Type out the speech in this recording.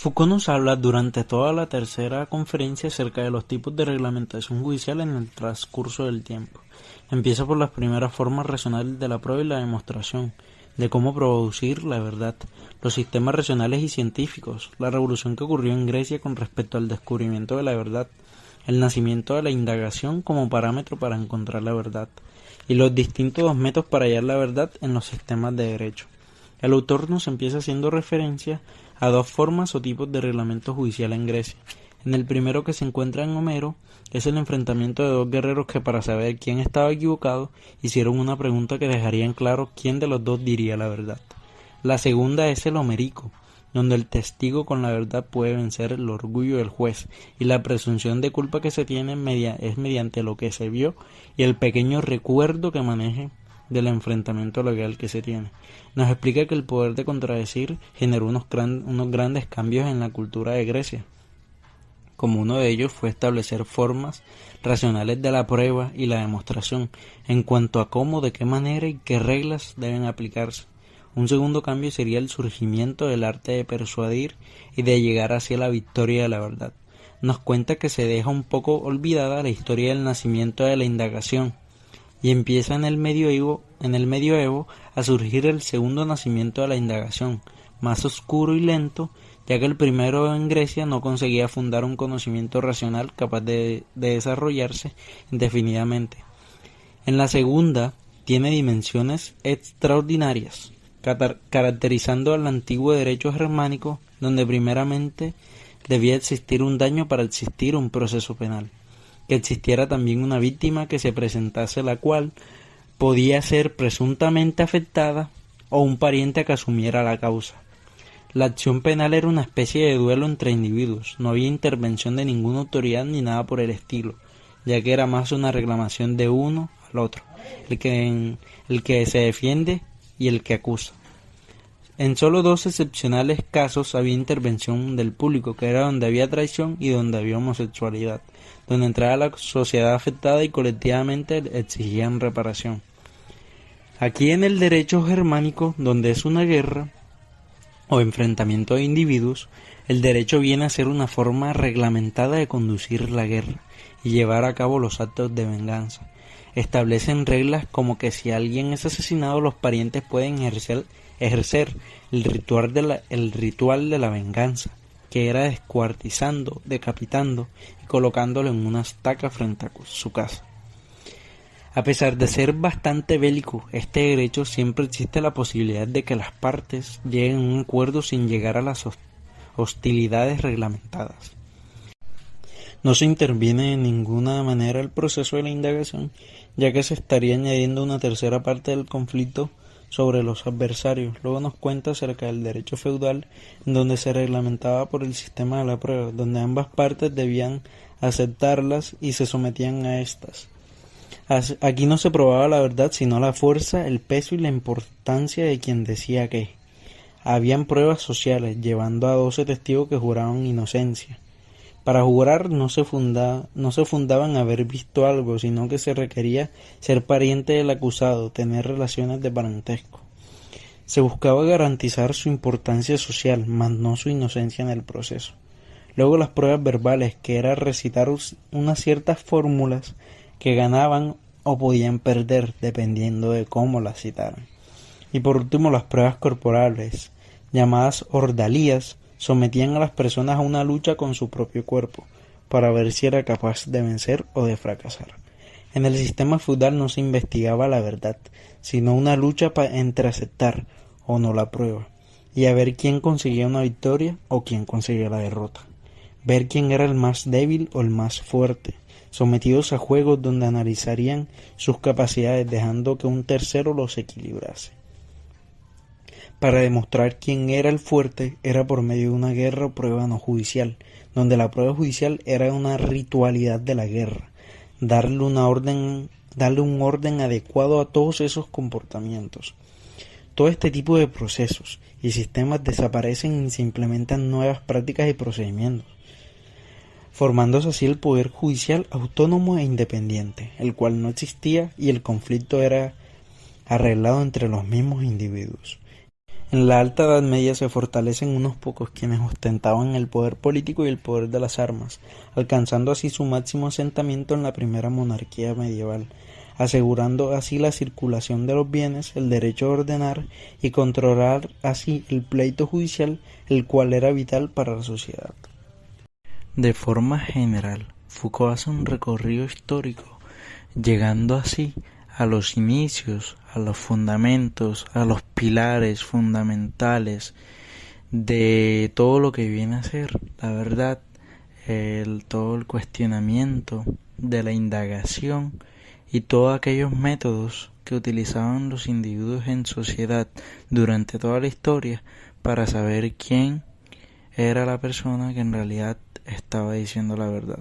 Foucault nos habla durante toda la tercera conferencia acerca de los tipos de reglamentación judicial en el transcurso del tiempo. Empieza por las primeras formas racionales de la prueba y la demostración, de cómo producir la verdad, los sistemas racionales y científicos, la revolución que ocurrió en Grecia con respecto al descubrimiento de la verdad, el nacimiento de la indagación como parámetro para encontrar la verdad, y los distintos métodos para hallar la verdad en los sistemas de derecho. El autor nos empieza haciendo referencia a dos formas o tipos de reglamento judicial en Grecia. En el primero, que se encuentra en Homero, es el enfrentamiento de dos guerreros que, para saber quién estaba equivocado, hicieron una pregunta que dejaría en claro quién de los dos diría la verdad. La segunda es el homérico, donde el testigo con la verdad puede vencer el orgullo del juez, y la presunción de culpa que se tiene es mediante lo que se vio y el pequeño recuerdo que maneje del enfrentamiento legal que se tiene. Nos explica que el poder de contradecir generó unos grandes cambios en la cultura de Grecia, como uno de ellos fue establecer formas racionales de la prueba y la demostración en cuanto a cómo, de qué manera y qué reglas deben aplicarse. Un segundo cambio sería el surgimiento del arte de persuadir y de llegar hacia la victoria de la verdad. Nos cuenta que se deja un poco olvidada la historia del nacimiento de la indagación y empieza en el medioevo a surgir el segundo nacimiento de la indagación, más oscuro y lento, ya que el primero en Grecia no conseguía fundar un conocimiento racional capaz de desarrollarse indefinidamente. En la segunda tiene dimensiones extraordinarias, caracterizando al antiguo derecho germánico, donde primeramente debía existir un daño para existir un proceso penal, que existiera también una víctima que se presentase, la cual podía ser presuntamente afectada, o un pariente que asumiera la causa. La acción penal era una especie de duelo entre individuos, no había intervención de ninguna autoridad ni nada por el estilo, ya que era más una reclamación de uno al otro, el que se defiende y el que acusa. En solo dos excepcionales casos había intervención del público, que era donde había traición y donde había homosexualidad, donde entraba la sociedad afectada y colectivamente exigían reparación. Aquí en el derecho germánico, donde es una guerra o enfrentamiento de individuos, el derecho viene a ser una forma reglamentada de conducir la guerra y llevar a cabo los actos de venganza. Establecen reglas como que si alguien es asesinado, los parientes pueden ejercer el ritual de la venganza, que era descuartizando, decapitando y colocándolo en una estaca frente a su casa. A pesar de ser bastante bélico, este derecho siempre existe la posibilidad de que las partes lleguen a un acuerdo sin llegar a las hostilidades reglamentadas. No se interviene de ninguna manera el proceso de la indagación, ya que se estaría añadiendo una tercera parte del conflicto sobre los adversarios. Luego nos cuenta acerca del derecho feudal, en donde se reglamentaba por el sistema de la prueba, donde ambas partes debían aceptarlas y se sometían a estas. Aquí no se probaba la verdad, sino la fuerza, el peso y la importancia de quien decía qué. Habían pruebas sociales, llevando a 12 testigos que juraban inocencia. Para jurar no se fundaba en haber visto algo, sino que se requería ser pariente del acusado, tener relaciones de parentesco. Se buscaba garantizar su importancia social, mas no su inocencia en el proceso. Luego las pruebas verbales, que era recitar unas ciertas fórmulas que ganaban o podían perder, dependiendo de cómo las citaran. Y por último, las pruebas corporales, llamadas ordalías, sometían a las personas a una lucha con su propio cuerpo, para ver si era capaz de vencer o de fracasar. En el sistema feudal no se investigaba la verdad, sino una lucha entre aceptar o no la prueba, y a ver quién conseguía una victoria o quién conseguía la derrota. Ver quién era el más débil o el más fuerte, sometidos a juegos donde analizarían sus capacidades, dejando que un tercero los equilibrase. Para demostrar quién era el fuerte era por medio de una guerra o prueba no judicial, donde la prueba judicial era una ritualidad de la guerra, darle un orden adecuado a todos esos comportamientos. Todo este tipo de procesos y sistemas desaparecen y se implementan nuevas prácticas y procedimientos, formándose así el poder judicial autónomo e independiente, el cual no existía y el conflicto era arreglado entre los mismos individuos. En la Alta Edad Media se fortalecen unos pocos quienes ostentaban el poder político y el poder de las armas, alcanzando así su máximo asentamiento en la primera monarquía medieval, asegurando así la circulación de los bienes, el derecho a ordenar y controlar así el pleito judicial, el cual era vital para la sociedad. De forma general, Foucault hace un recorrido histórico, llegando así a los inicios, a los fundamentos, a los pilares fundamentales de todo lo que viene a ser la verdad, todo el cuestionamiento de la indagación y todos aquellos métodos que utilizaban los individuos en sociedad durante toda la historia para saber quién era la persona que en realidad estaba diciendo la verdad.